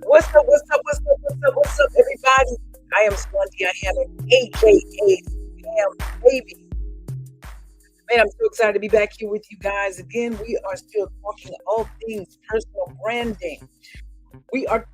What's up? What's up? What's up? What's up? What's up, everybody? I am Swantia Hammond, aka Sam Baby. Man, I'm so excited to be back here with you guys again. We are still talking all things personal branding. We are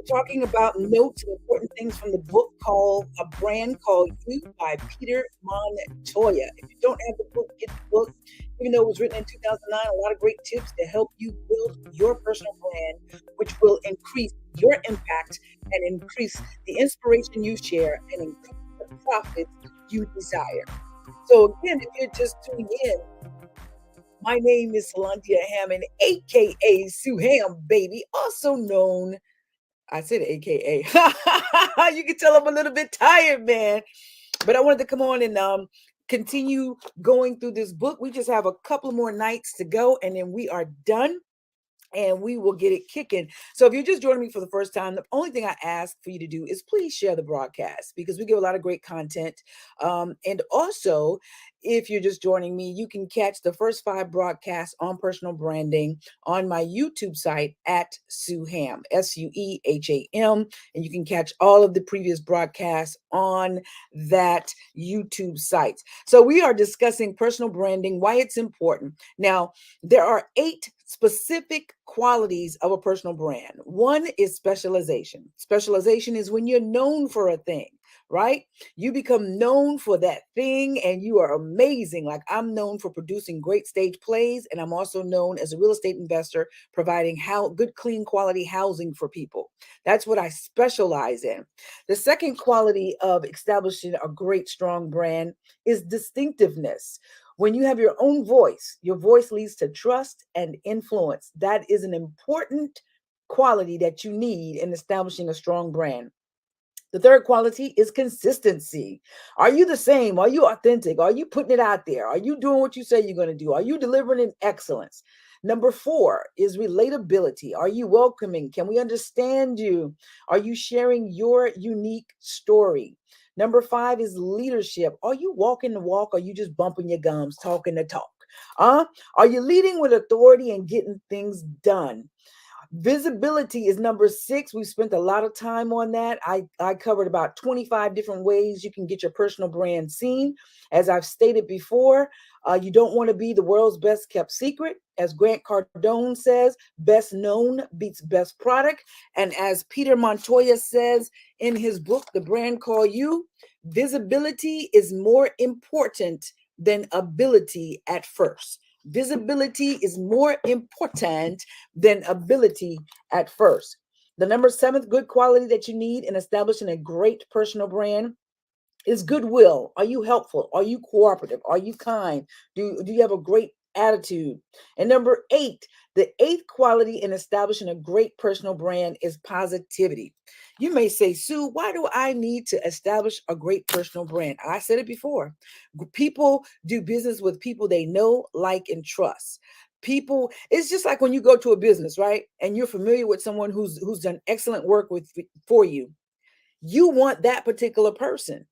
talking about notes and important things from the book called A Brand Called You by Peter Montoya. If you don't have the book, get the book. Even though it was written in 2009, a lot of great tips to help you build your personal brand, which will increase your impact and increase the inspiration you share and increase the profits you desire. So again, if you're just tuning in, my name is Salantia Hammond, aka Sue Ham Baby, also known. I said AKA. You can tell I'm a little bit tired, man. But I wanted to come on and continue going through this book. We just have a couple more nights to go, and then we are done. And we will get it kicking. So if you're just joining me for the first time, the only thing I ask for you to do is please share the broadcast because we give a lot of great content. And also, if you're just joining me, you can catch the first 5 broadcasts on personal branding on my YouTube site at Sueham, Sueham. And you can catch all of the previous broadcasts on that YouTube site. So we are discussing personal branding, why it's important. Now, there are 8 specific qualities of a personal brand. One is specialization. Specialization is when you're known for a thing, right? You become known for that thing and you are amazing. Like I'm known for producing great stage plays, and I'm also known as a real estate investor providing good, clean quality housing for people. That's what I specialize in. The second quality of establishing a great, strong brand is distinctiveness. When you have your own voice, your voice leads to trust and influence. That is an important quality that you need in establishing a strong brand. The third quality is consistency. Are you the same? Are you authentic? Are you putting it out there? Are you doing what you say you're going to do? Are you delivering in excellence? Number 4 is relatability. Are you welcoming? Can we understand you? Are you sharing your unique story? Number 5 is leadership. Are you walking the walk? Or are you just bumping your gums, talking the talk? Are you leading with authority and getting things done? Visibility is number 6. We've spent a lot of time on that. I covered about 25 different ways you can get your personal brand seen. As I've stated before, you don't want to be the world's best kept secret. As Grant Cardone says, best known beats best product. And as Peter Montoya says in his book, The Brand Called You, visibility is more important than ability at first. Visibility is more important than ability at first. The number 7th good quality that you need in establishing a great personal brand is goodwill. Are you helpful? Are you cooperative? Are you kind? Do you have a great attitude? And number 8, the 8th quality in establishing a great personal brand is positivity. You may say, Sue, why do I need to establish a great personal brand? I said it before. People do business with people they know, like, and trust. People, it's just like when you go to a business, right? And you're familiar with someone who's done excellent work for you. You want that particular person.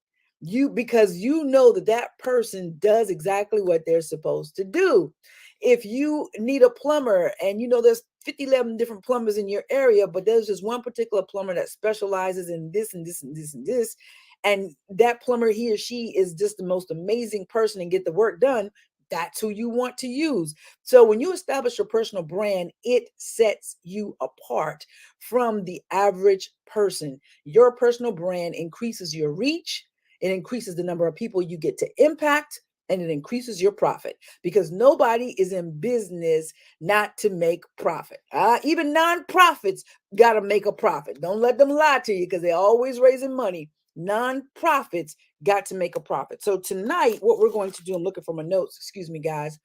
Because you know that person does exactly what they're supposed to do. If you need a plumber and you know there's 11 different plumbers in your area, but there's just one particular plumber that specializes in this and this and this and this, and that plumber, he or she is just the most amazing person and get the work done, that's who you want to use. So when you establish your personal brand, it sets you apart from the average person. Your personal brand increases your reach. It increases the number of people you get to impact, and it increases your profit because nobody is in business not to make profit. Even nonprofits got to make a profit. Don't let them lie to you because they're always raising money. Nonprofits got to make a profit. So tonight, what we're going to do, I'm looking for my notes, excuse me, guys.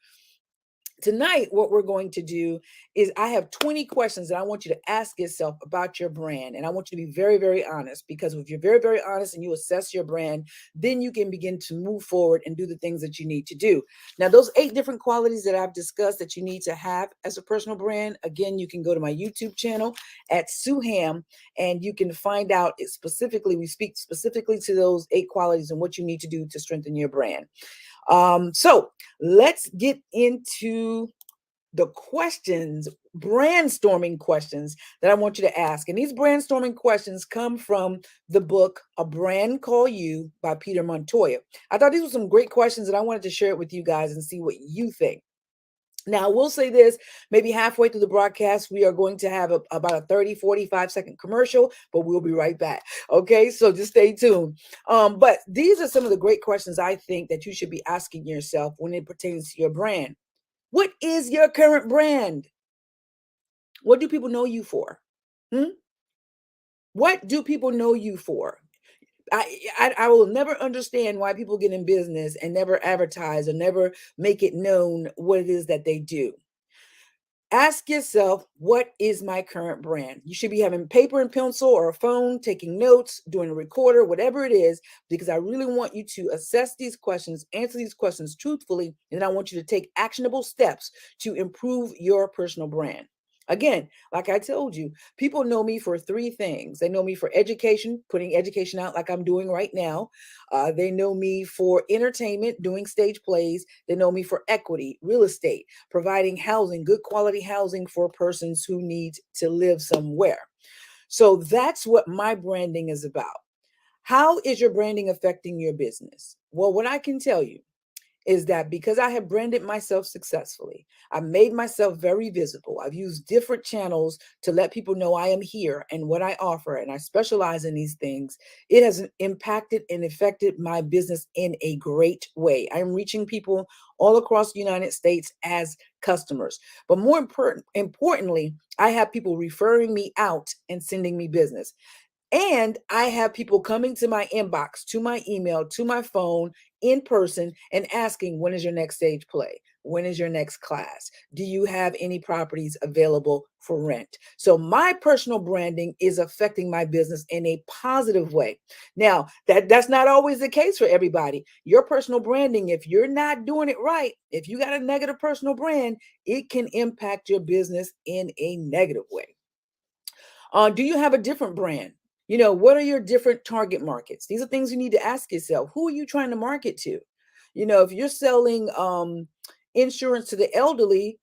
Tonight, what we're going to do is I have 20 questions that I want you to ask yourself about your brand. And I want you to be very, very honest, because if you're very, very honest and you assess your brand, then you can begin to move forward and do the things that you need to do. Now, those 8 different qualities that I've discussed that you need to have as a personal brand, again, you can go to my YouTube channel at Sueham and you can find out specifically, we speak specifically to those 8 qualities and what you need to do to strengthen your brand. So let's get into the questions brandstorming questions that I want you to ask. And these brandstorming questions come from the book A Brand Call You by Peter Montoya. I thought these were some great questions and I wanted to share it with you guys and see what you think. Now, we'll say this, maybe halfway through the broadcast, we are going to have about a 30, 45-second commercial, but we'll be right back. Okay, so just stay tuned. But these are some of the great questions I think that you should be asking yourself when it pertains to your brand. What is your current brand? What do people know you for? Hmm? What do people know you for? I will never understand why people get in business and never advertise or never make it known what it is that they do. Ask yourself, what is my current brand? You should be having paper and pencil or a phone, taking notes, doing a recorder, whatever it is, because I really want you to assess these questions, answer these questions truthfully, and then I want you to take actionable steps to improve your personal brand. Again, like I told you, people know me for three things. They know me for education, putting education out like I'm doing right now. They know me for entertainment, doing stage plays. They know me for equity, real estate, providing housing, good quality housing for persons who need to live somewhere. So that's what my branding is about. How is your branding affecting your business? Well, what I can tell you is that because I have branded myself successfully, I've made myself very visible. I've used different channels to let people know I am here and what I offer, and I specialize in these things. It has impacted and affected my business in a great way. I'm reaching people all across the United States as customers. But more importantly, I have people referring me out and sending me business. And I have people coming to my inbox, to my email, to my phone in person and asking, when is your next stage play? When is your next class? Do you have any properties available for rent? So my personal branding is affecting my business in a positive way. Now, that's not always the case for everybody. Your personal branding, if you're not doing it right, if you got a negative personal brand, it can impact your business in a negative way. Do you have a different brand? What are your different target markets? These are things you need to ask yourself. Who are you trying to market to? If you're selling insurance to the elderly,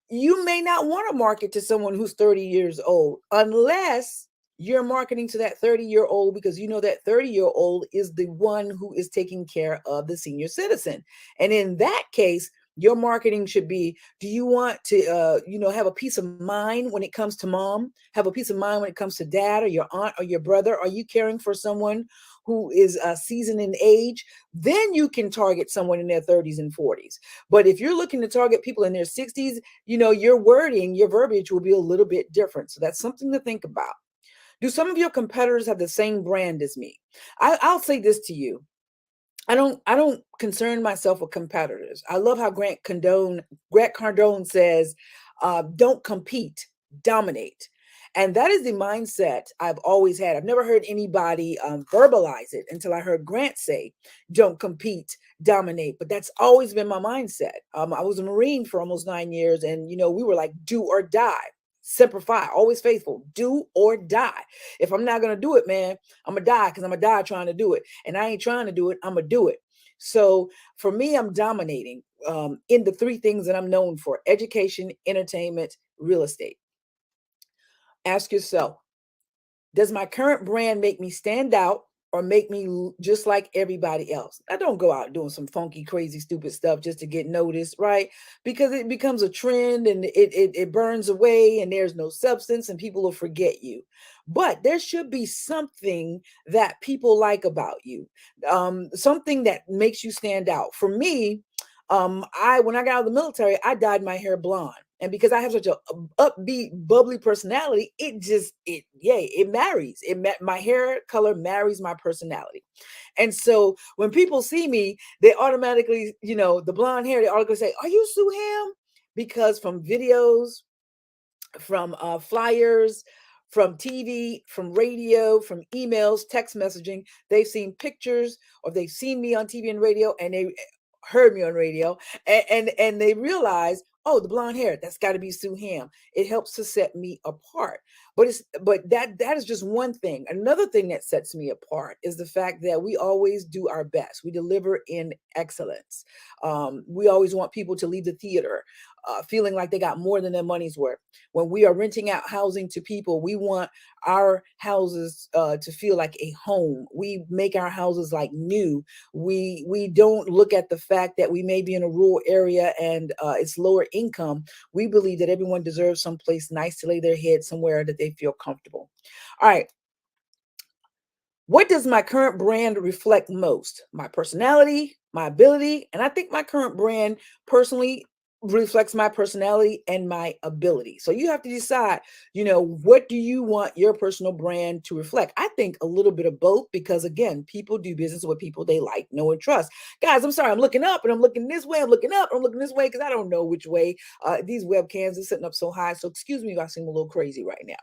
you may not want to market to someone who's 30 years old unless you're marketing to that 30-year-old because you know that 30-year-old is the one who is taking care of the senior citizen. And in that case, your marketing should be, do you want to have a peace of mind when it comes to mom, have a peace of mind when it comes to dad or your aunt or your brother? Are you caring for someone who is seasoned in age? Then you can target someone in their 30s and 40s. But if you're looking to target people in their 60s, your wording, your verbiage will be a little bit different. So that's something to think about. Do some of your competitors have the same brand as me? I'll say this to you. I don't concern myself with competitors. I love how Grant Cardone says, don't compete, dominate. And that is the mindset I've always had. I've never heard anybody verbalize it until I heard Grant say, don't compete, dominate. But that's always been my mindset. I was a Marine for almost 9 years, and we were like, do or die. Semper Fi, always faithful, do or die. If I'm not going to do it, man, I'm going to die because I'm going to die trying to do it. And I ain't trying to do it, I'm going to do it. So for me, I'm dominating in the three things that I'm known for: education, entertainment, real estate. Ask yourself, does my current brand make me stand out or make me just like everybody else? I don't go out doing some funky, crazy, stupid stuff just to get noticed, right? Because it becomes a trend and it burns away and there's no substance and people will forget you. But there should be something that people like about you, something that makes you stand out. For me, when I got out of the military, I dyed my hair blonde. And because I have such a upbeat, bubbly personality, it marries. My hair color marries my personality. And so when people see me, they automatically, the blonde hair, they automatically say, "Are you Sue Ham?" Because from videos, from flyers, from TV, from radio, from emails, text messaging, they've seen pictures or they've seen me on TV and radio, and they heard me on radio, and they realize, oh, the blonde hair, that's got to be Sue Ham. It helps to set me apart. But that is just one thing. Another thing that sets me apart is the fact that we always do our best. We deliver in excellence. We always want people to leave the theater feeling like they got more than their money's worth. When we are renting out housing to people, we want our houses to feel like a home. We make our houses like new. We don't look at the fact that we may be in a rural area and it's lower income. We believe that everyone deserves someplace nice to lay their head, somewhere that they feel comfortable. All right. What does my current brand reflect most? My personality, my ability, and I think my current brand personally reflects my personality and my ability. So you have to decide, what do you want your personal brand to reflect? I think a little bit of both, because again, people do business with people they like, know, and trust. Guys, I'm sorry, I'm looking up and I'm looking this way, I'm looking up, I'm looking this way because I don't know which way. These webcams are sitting up so high. So excuse me if I seem a little crazy right now.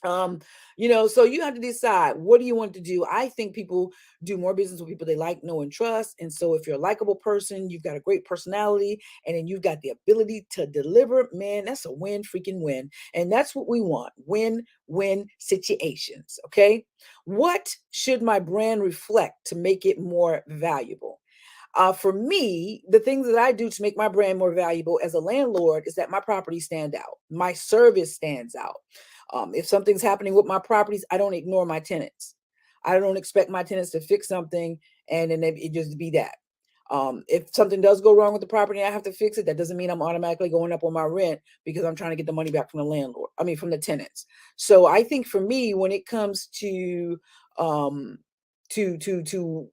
So you have to decide, what do you want to do? I think people do more business with people they like, know, and trust. And so if you're a likable person, you've got a great personality, and then you've got the ability to deliver, man, that's a win, freaking win. And that's what we want. Win-win situations. Okay. What should my brand reflect to make it more valuable? For me, the things that I do to make my brand more valuable as a landlord is that my properties stand out. My service stands out. If something's happening with my properties, I don't ignore my tenants. I don't expect my tenants to fix something and then it just be that. If something does go wrong with the property and I have to fix it, that doesn't mean I'm automatically going up on my rent because I'm trying to get the money back from the landlord. I mean, from the tenants. So I think for me, when it comes um, to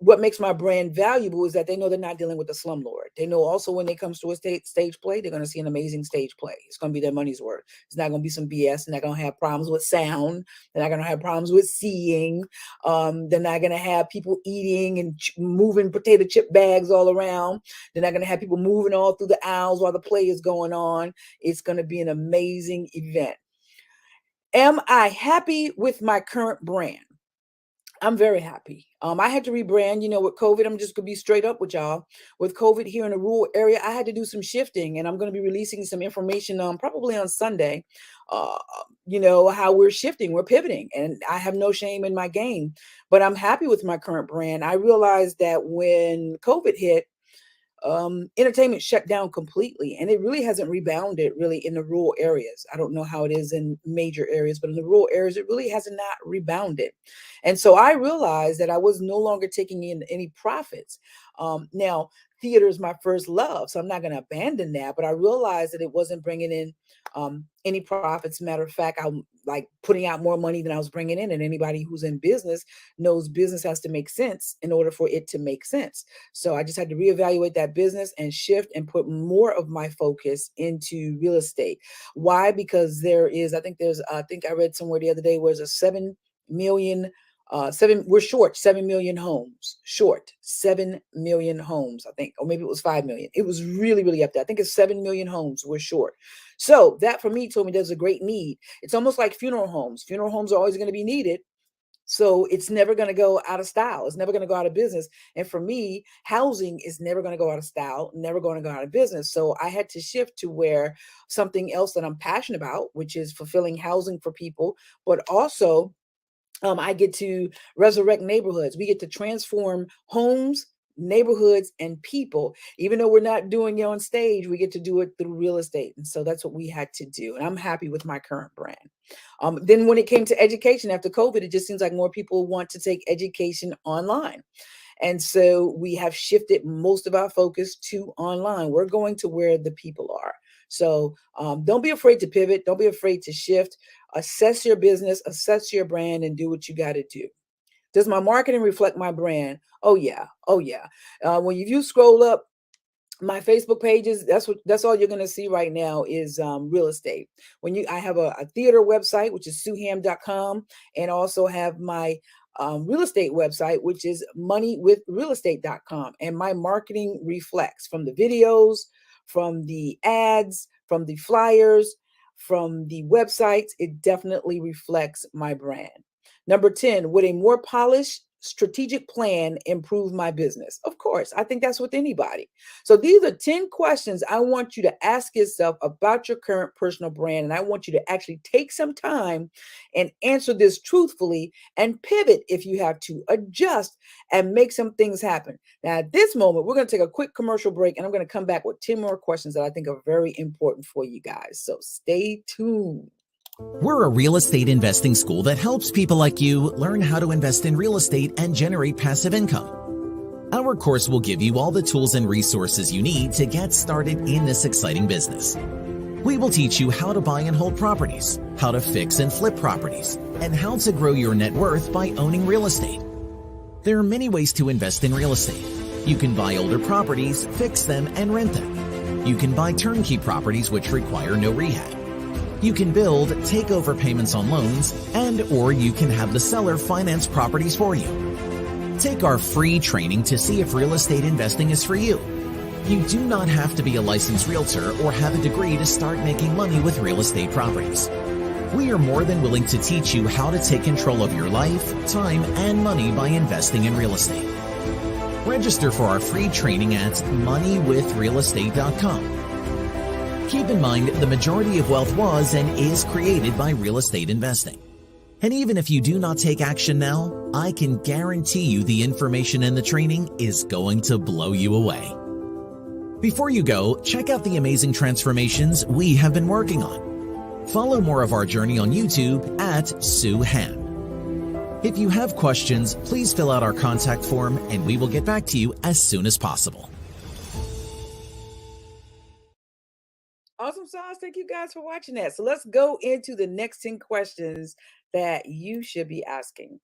what makes my brand valuable is that they know they're not dealing with a slumlord. They know also when it comes to a stage play, they're going to see an amazing stage play. It's going to be their money's worth. It's not going to be some BS. They're not going to have problems with sound. They're not going to have problems with seeing. They're not going to have people eating and moving potato chip bags all around. They're not going to have people moving all through the aisles while the play is going on. It's going to be an amazing event. Am I happy with my current brand? I'm very happy. I had to rebrand, with COVID. I'm just gonna be straight up with y'all. With COVID here in a rural area, I had to do some shifting, and I'm gonna be releasing some information probably on Sunday. Uh, how we're shifting, we're pivoting, and I have no shame in my game. But I'm happy with my current brand. I realized that when COVID hit, entertainment shut down completely, and it really hasn't rebounded really in the rural areas. I don't know how it is in major areas, but in the rural areas it really has not rebounded. And so I realized that I was no longer taking in any profits. Now theater is my first love, so I'm not going to abandon that, but I realized that it wasn't bringing in any profits. Matter of fact, I'm like putting out more money than I was bringing in, and anybody who's in business knows business has to make sense in order for it to make sense. So I just had to reevaluate that business and shift and put more of my focus into real estate. Why? Because I think I read somewhere the other day where there's a 7 million we're short 7 million homes, short 7 million homes, I think, or maybe it was 5 million. It was really, really up there. I think it's 7 million homes we're short. So that for me told me there's a great need. It's almost like funeral homes. Funeral homes are always going to be needed. So it's never going to go out of style. It's never going to go out of business. And for me, housing is never going to go out of style, never going to go out of business. So I had to shift to where something else that I'm passionate about, which is fulfilling housing for people, but also I get to resurrect neighborhoods. We get to transform homes, neighborhoods, and people. Even though we're not doing it on stage, we get to do it through real estate. And so that's what we had to do. And I'm happy with my current brand. Then when it came to education after COVID, it just seems like more people want to take education online. And so we have shifted most of our focus to online. We're going to where the people are. So don't be afraid to pivot. Don't be afraid to shift. Assess your business, assess your brand, and do what you got to do. Does my marketing reflect my brand? Oh yeah. Oh yeah. When you scroll up my Facebook pages, that's all you're going to see right now is real estate. I have a theater website, which is suham.com, and also have my real estate website, which is moneywithrealestate.com. And my marketing reflects from the videos, from the ads, from the flyers, from the websites. It definitely reflects my brand. Number 10, would a more polished strategic plan improve my business? Of course, I think that's with anybody. So these are 10 questions I want you to ask yourself about your current personal brand. And I want you to actually take some time and answer this truthfully and pivot if you have to, adjust and make some things happen. Now, at this moment, we're going to take a quick commercial break and I'm going to come back with 10 more questions that I think are very important for you guys. So stay tuned. We're a real estate investing school that helps people like you learn how to invest in real estate and generate passive income. Our course will give you all the tools and resources you need to get started in this exciting business. We will teach you how to buy and hold properties, how to fix and flip properties, and how to grow your net worth by owning real estate. There are many ways to invest in real estate. You can buy older properties, fix them, and rent them. You can buy turnkey properties which require no rehab. You can build, take over payments on loans, or you can have the seller finance properties for you. Take our free training to see if real estate investing is for you. You do not have to be a licensed realtor or have a degree to start making money with real estate properties. We are more than willing to teach you how to take control of your life, time, and money by investing in real estate. Register for our free training at moneywithrealestate.com. Keep in mind, the majority of wealth was and is created by real estate investing. And even if you do not take action now, I can guarantee you the information in the training is going to blow you away. Before you go, check out the amazing transformations we have been working on. Follow more of our journey on YouTube at Sue Ham. If you have questions, please fill out our contact form and we will get back to you as soon as possible. Awesome sauce. Thank you guys for watching that. So let's go into the next 10 questions that you should be asking.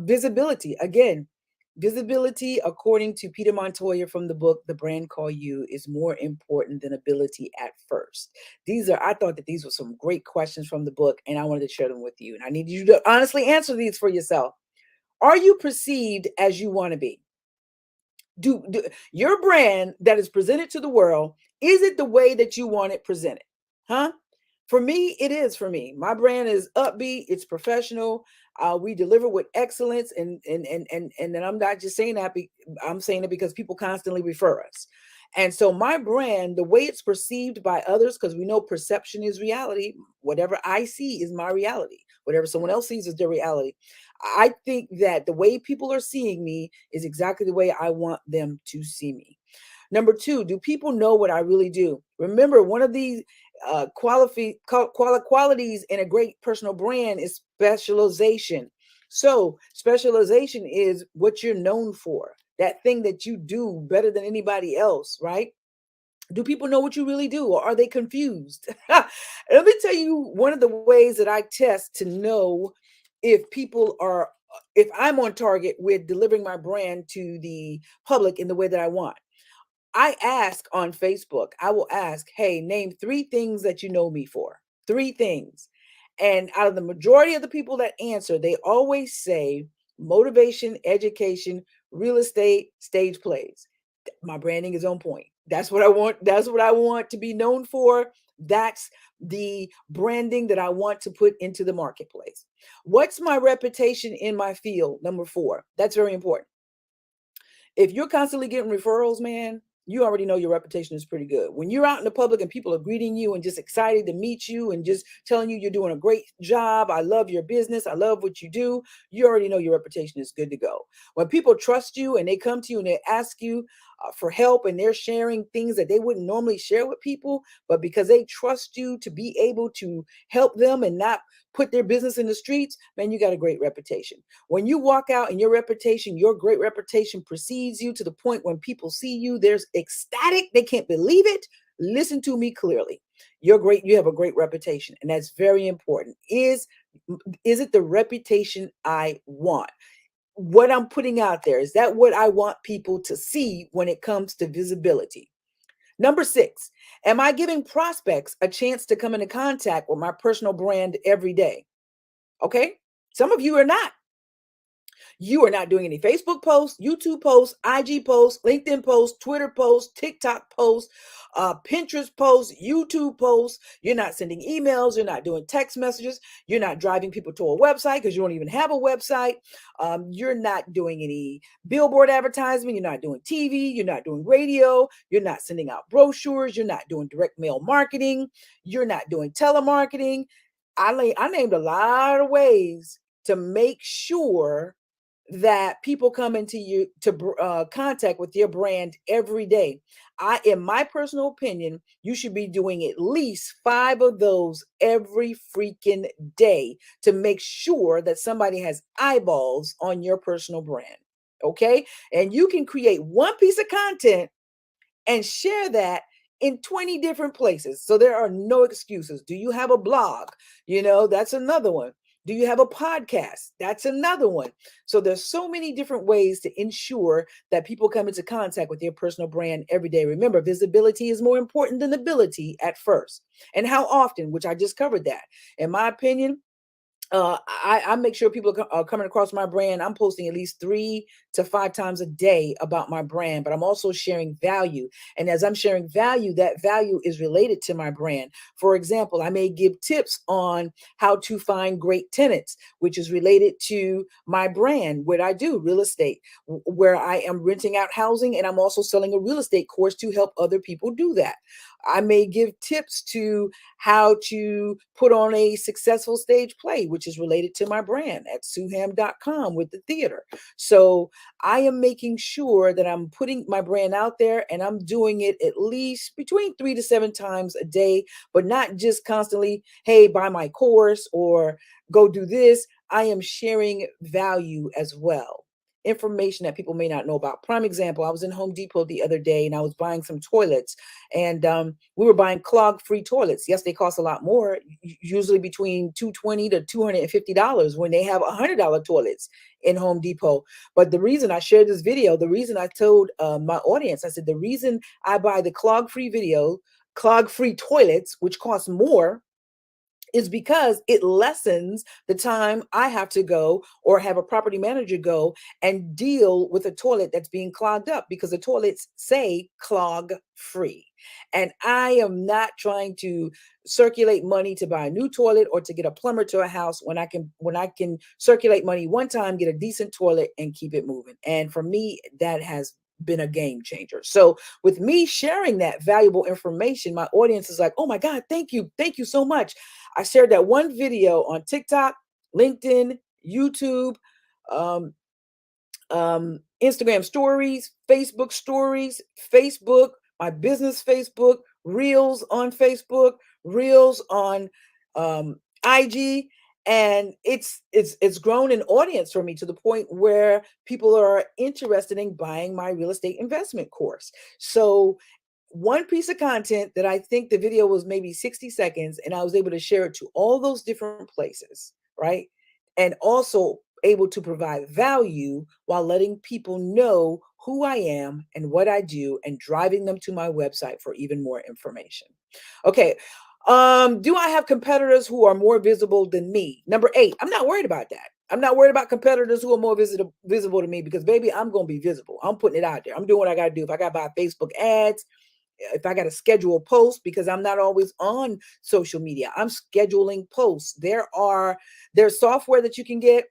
Visibility. Again, visibility, according to Peter Montoya from the book, The Brand Call You, is more important than ability at first. I thought that these were some great questions from the book, and I wanted to share them with you. And I need you to honestly answer these for yourself. Are you perceived as you want to be? Do your brand that is presented to the world, is it the way that you want it presented? Huh? For me, it is for me. My brand is upbeat, it's professional. We deliver with excellence, and then I'm not just saying that, I'm saying it because people constantly refer us. And so my brand, the way it's perceived by others, because we know perception is reality. Whatever I see is my reality. Whatever someone else sees is their reality. I think that the way people are seeing me is exactly the way I want them to see me. Number two, do people know what I really do? Remember, one of these qualities in a great personal brand is specialization. So specialization is what you're known for, that thing that you do better than anybody else, right? Do people know what you really do, or are they confused? Let me tell you one of the ways that I test to know if I'm on target with delivering my brand to the public in the way that I want. I ask on Facebook, I will ask, hey, name 3 things that you know me for. 3 things. And out of the majority of the people that answer, they always say motivation, education, real estate, stage plays. My branding is on point. That's what I want. That's what I want to be known for. That's the branding that I want to put into the marketplace. What's my reputation in my field? Number 4. That's very important. If you're constantly getting referrals, man, you already know your reputation is pretty good. When you're out in the public and people are greeting you and just excited to meet you and just telling you you're doing a great job, I love your business, I love what you do, you already know your reputation is good to go. When people trust you and they come to you and they ask you for help and they're sharing things that they wouldn't normally share with people, but because they trust you to be able to help them and not put their business in the streets, man, you got a great reputation. When you walk out and your great reputation precedes you to the point when people see you, there's ecstatic, they can't believe it. Listen to me clearly. You have a great reputation, and that's very important. Is it the reputation I want? What I'm putting out there, is that what I want people to see when it comes to visibility? Number 6, am I giving prospects a chance to come into contact with my personal brand every day? Okay. Some of you are not. You are not doing any Facebook posts, YouTube posts, IG posts, LinkedIn posts, Twitter posts, TikTok posts, Pinterest posts, YouTube posts. You're not sending emails. You're not doing text messages. You're not driving people to a website because you don't even have a website. You're not doing any billboard advertisement. You're not doing TV. You're not doing radio. You're not sending out brochures. You're not doing direct mail marketing. You're not doing telemarketing. I named a lot of ways to make sure that people come into you to contact with your brand every day. In my personal opinion, you should be doing at least 5 of those every freaking day to make sure that somebody has eyeballs on your personal brand. Okay. And you can create one piece of content and share that in 20 different places. So there are no excuses. Do you have a blog? That's another one. Do you have a podcast? That's another one. So there's so many different ways to ensure that people come into contact with your personal brand every day. Remember, visibility is more important than ability at first. And how often, which I just covered that. In my opinion, I make sure people are coming across my brand. I'm posting at least 3 to 5 times a day about my brand, but I'm also sharing value. And as I'm sharing value, that value is related to my brand. For example, I may give tips on how to find great tenants, which is related to my brand, what I do, real estate, where I am renting out housing, and I'm also selling a real estate course to help other people do that. I may give tips to how to put on a successful stage play, which is related to my brand at suham.com with the theater. So I am making sure that I'm putting my brand out there, and I'm doing it at least between 3 to 7 times a day, but not just constantly, hey, buy my course or go do this. I am sharing value as well. Information that people may not know about. Prime example, I was in Home Depot the other day and I was buying some toilets, and we were buying clog-free toilets. Yes, they cost a lot more, usually between $220 to $250 when they have $100 toilets in Home Depot. But the reason I shared this video, the reason I told my audience, I said, the reason I buy the clog-free toilets, which cost more, is because it lessens the time I have to go or have a property manager go and deal with a toilet that's being clogged up, because the toilets say clog free. And I am not trying to circulate money to buy a new toilet or to get a plumber to a house when I can circulate money one time, get a decent toilet and keep it moving. And for me, that has been a game changer. So with me sharing that valuable information, my audience is like, oh my God, thank you. Thank you so much. I shared that one video on TikTok, LinkedIn, YouTube, um, Instagram stories, Facebook, my business Facebook, Reels on Facebook, Reels on IG, and it's grown an audience for me to the point where people are interested in buying my real estate investment course. So one piece of content that I think the video was maybe 60 seconds, and I was able to share it to all those different places, right? And also able to provide value while letting people know who I am and what I do and driving them to my website for even more information. Okay. Do I have competitors who are more visible than me? Number 8, I'm not worried about that. I'm not worried about competitors who are more visible to me, because baby, I'm going to be visible. I'm putting it out there. I'm doing what I got to do. If I got to buy Facebook ads, if I got to schedule a post, because I'm not always on social media, I'm scheduling posts. There's software that you can get,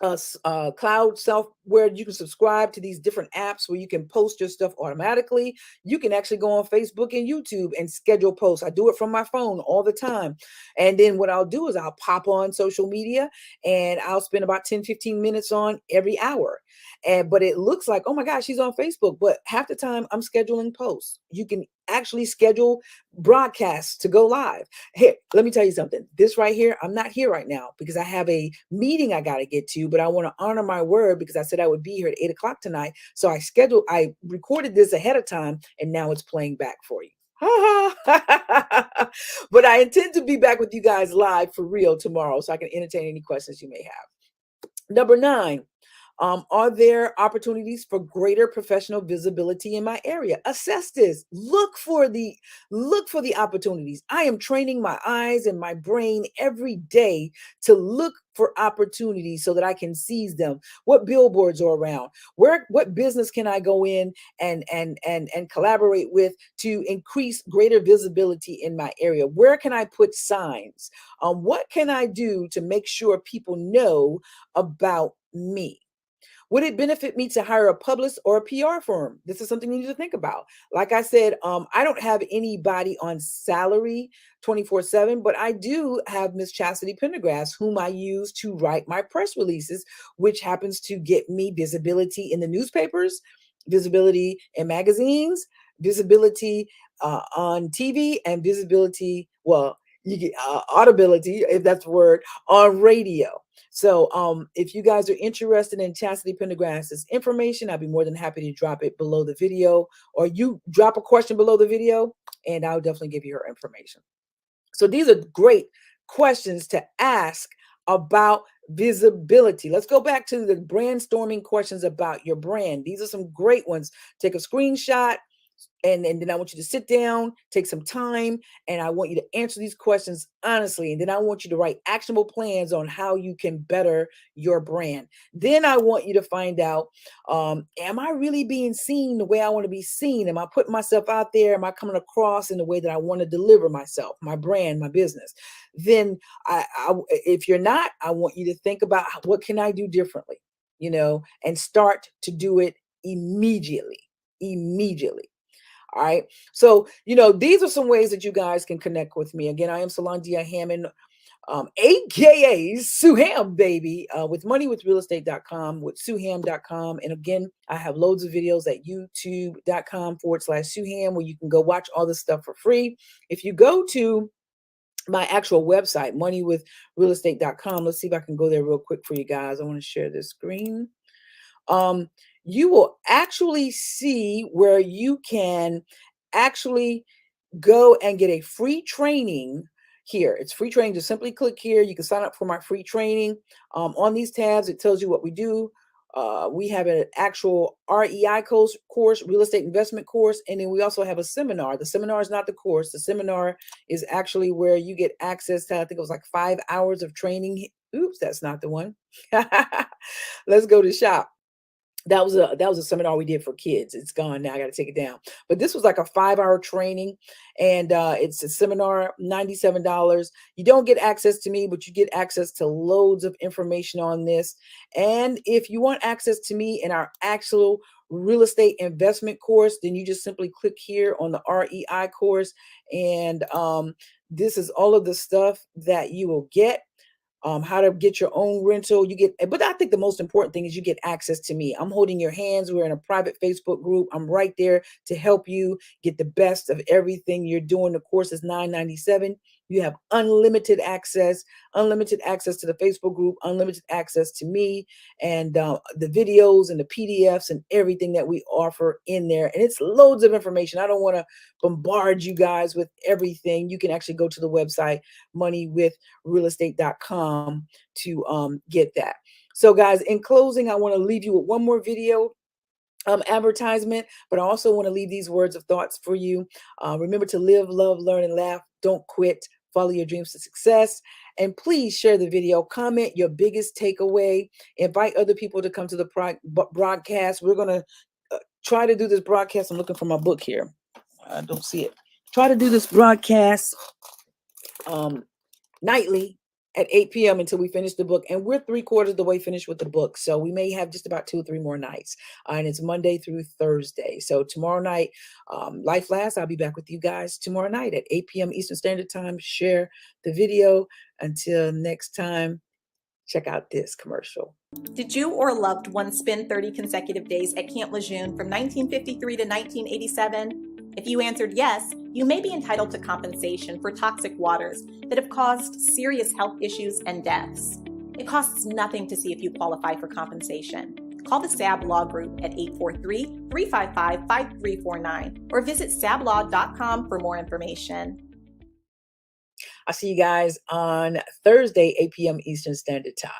cloud software. You can subscribe to these different apps where you can post your stuff automatically. You can actually go on Facebook and YouTube and schedule posts. I do it from my phone all the time. And then what I'll do is I'll pop on social media and I'll spend about 10-15 minutes on every hour. But it looks like, oh my gosh, she's on Facebook, but half the time I'm scheduling posts. You can actually schedule broadcasts to go live. Here, let me tell you something. This right here, I'm not here right now because I have a meeting I got to get to, but I want to honor my word because I said I would be here at 8 o'clock tonight. So I recorded this ahead of time, and now it's playing back for you. But I intend to be back with you guys live for real tomorrow, so I can entertain any questions you may have. Number 9, Are there opportunities for greater professional visibility in my area? Assess this. Look for the opportunities. I am training my eyes and my brain every day to look for opportunities so that I can seize them. What billboards are around? What business can I go in and collaborate with to increase greater visibility in my area? Where can I put signs? What can I do to make sure people know about me? Would it benefit me to hire a publicist or a PR firm? This is something you need to think about. Like I said, I don't have anybody on salary 24/7, but I do have Miss Chastity Pendergrass, whom I use to write my press releases, which happens to get me visibility in the newspapers, visibility in magazines, visibility on TV, and visibility, well, you get audibility, if that's the word, on radio. So if you guys are interested in Chastity Pendergrass's information, I'll be more than happy to drop it below the video, or you drop a question below the video and I'll definitely give you her information. So these are great questions to ask about visibility. Let's go back to the brandstorming questions about your brand. These are some great ones. Take a screenshot, and then I want you to sit down, take some time, and I want you to answer these questions honestly. And then I want you to write actionable plans on how you can better your brand. Then I want you to find out, am I really being seen the way I want to be seen? Am I putting myself out there? Am I coming across in the way that I want to deliver myself, my brand, my business? Then if you're not, I want you to think about what can I do differently, and start to do it immediately. All right. So, these are some ways that you guys can connect with me. Again, I am Solandia Hammond, aka Sue Ham, baby, with moneywithrealestate.com, with SueHam.com. And again, I have loads of videos at youtube.com/Sue Ham, where you can go watch all this stuff for free. If you go to my actual website, moneywithrealestate.com, let's see if I can go there real quick for you guys. I want to share this screen. You will actually see where you can actually go and get a free training here. It's free training. Just simply click here. You can sign up for my free training. On these tabs, it tells you what we do. We have an actual REI course, real estate investment course, and then we also have a seminar. The seminar is not the course. The seminar is actually where you get access to, I think it was like 5 hours of training. Oops, that's not the one. Let's go to shop. That was a seminar we did for kids. It's gone now. I got to take it down. But this was like a 5-hour training, and it's a seminar, $97. You don't get access to me, but you get access to loads of information on this. And if you want access to me in our actual real estate investment course, then you just simply click here on the REI course, and this is all of the stuff that you will get. How to get your own rental. But I think the most important thing is you get access to me. I'm holding your hands. We're in a private Facebook group. I'm right there to help you get the best of everything you're doing. The course is $9.97. You have unlimited access to the Facebook group, unlimited access to me, and the videos and the PDFs and everything that we offer in there. And it's loads of information. I don't want to bombard you guys with everything. You can actually go to the website, moneywithrealestate.com, to get that. So guys, in closing, I want to leave you with one more video advertisement, but I also want to leave these words of thoughts for you. Remember to live, love, learn, and laugh. Don't quit. Follow your dreams to success. And please share the video, comment your biggest takeaway, invite other people to come to the broadcast. We're going to try to do this broadcast. I'm looking for my book here. I don't see it. Try to do this broadcast nightly at 8 p.m. until we finish the book. And we're 3/4 of the way finished with the book. So we may have just about 2 or 3 more nights. And it's Monday through Thursday. So tomorrow night, Life Lasts, I'll be back with you guys tomorrow night at 8 p.m. Eastern Standard Time. Share the video. Until next time, check out this commercial. Did you or a loved one spend 30 consecutive days at Camp Lejeune from 1953 to 1987? If you answered yes, you may be entitled to compensation for toxic waters that have caused serious health issues and deaths. It costs nothing to see if you qualify for compensation. Call the SAB Law Group at 843-355-5349 or visit sablaw.com for more information. I'll see you guys on Thursday, 8 p.m. Eastern Standard Time.